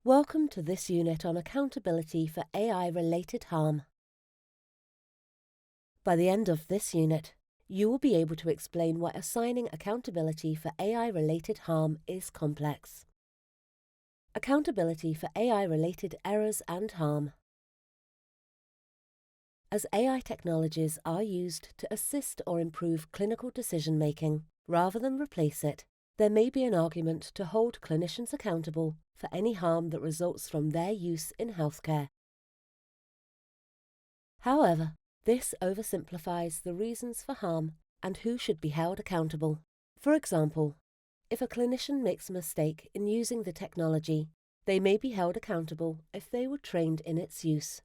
Welcome to this unit on accountability for AI-related harm. By the end of this unit, you will be able to explain why assigning accountability for AI-related harm is complex. Accountability for AI-related errors and harm. As AI technologies are used to assist or improve clinical decision-making rather than replace it, there may be an argument to hold clinicians accountable for any harm that results from their use in healthcare. However, this oversimplifies the reasons for harm and who should be held accountable. For example, if a clinician makes a mistake in using the technology, they may be held accountable if they were trained in its use.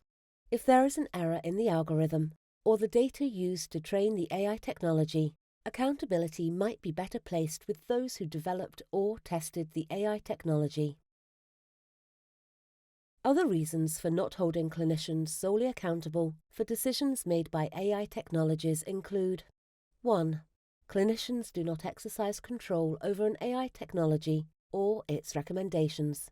If there is an error in the algorithm or the data used to train the AI technology, accountability might be better placed with those who developed or tested the AI technology. Other reasons for not holding clinicians solely accountable for decisions made by AI technologies include: 1. Clinicians do not exercise control over an AI technology or its recommendations.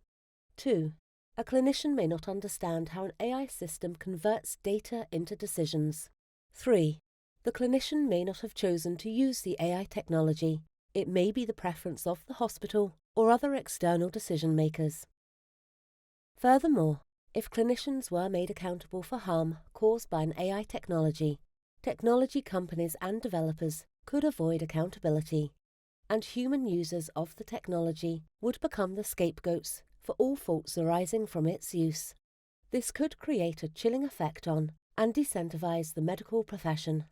2. A clinician may not understand how an AI system converts data into decisions. 3. The clinician may not have chosen to use the AI technology. It may be the preference of the hospital or other external decision makers. Furthermore, if clinicians were made accountable for harm caused by an AI technology, technology companies and developers could avoid accountability, and human users of the technology would become the scapegoats for all faults arising from its use. This could create a chilling effect on and disincentivize the medical profession.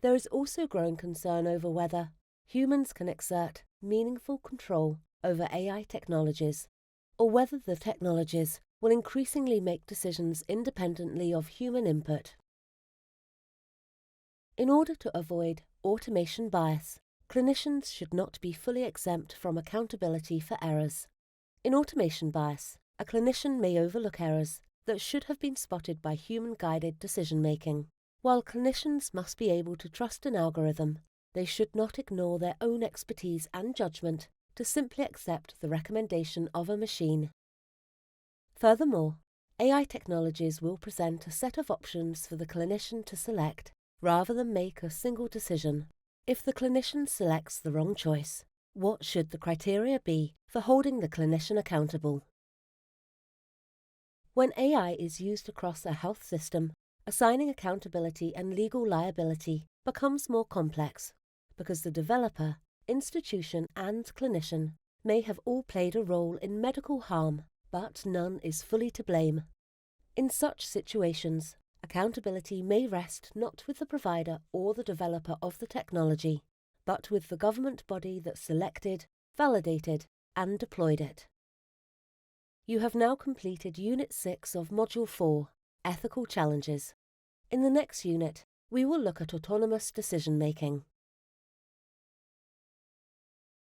There is also growing concern over whether humans can exert meaningful control over AI technologies, or whether the technologies will increasingly make decisions independently of human input. In order to avoid automation bias, clinicians should not be fully exempt from accountability for errors. In automation bias, a clinician may overlook errors that should have been spotted by human-guided decision-making. While clinicians must be able to trust an algorithm, they should not ignore their own expertise and judgment to simply accept the recommendation of a machine. Furthermore, AI technologies will present a set of options for the clinician to select, rather than make a single decision. If the clinician selects the wrong choice, what should the criteria be for holding the clinician accountable? When AI is used across a health system, assigning accountability and legal liability becomes more complex because the developer, institution, and clinician may have all played a role in medical harm, but none is fully to blame. In such situations, accountability may rest not with the provider or the developer of the technology, but with the government body that selected, validated, and deployed it. You have now completed Unit 6 of Module 4, Ethical Challenges. In the next unit, we will look at autonomous decision-making.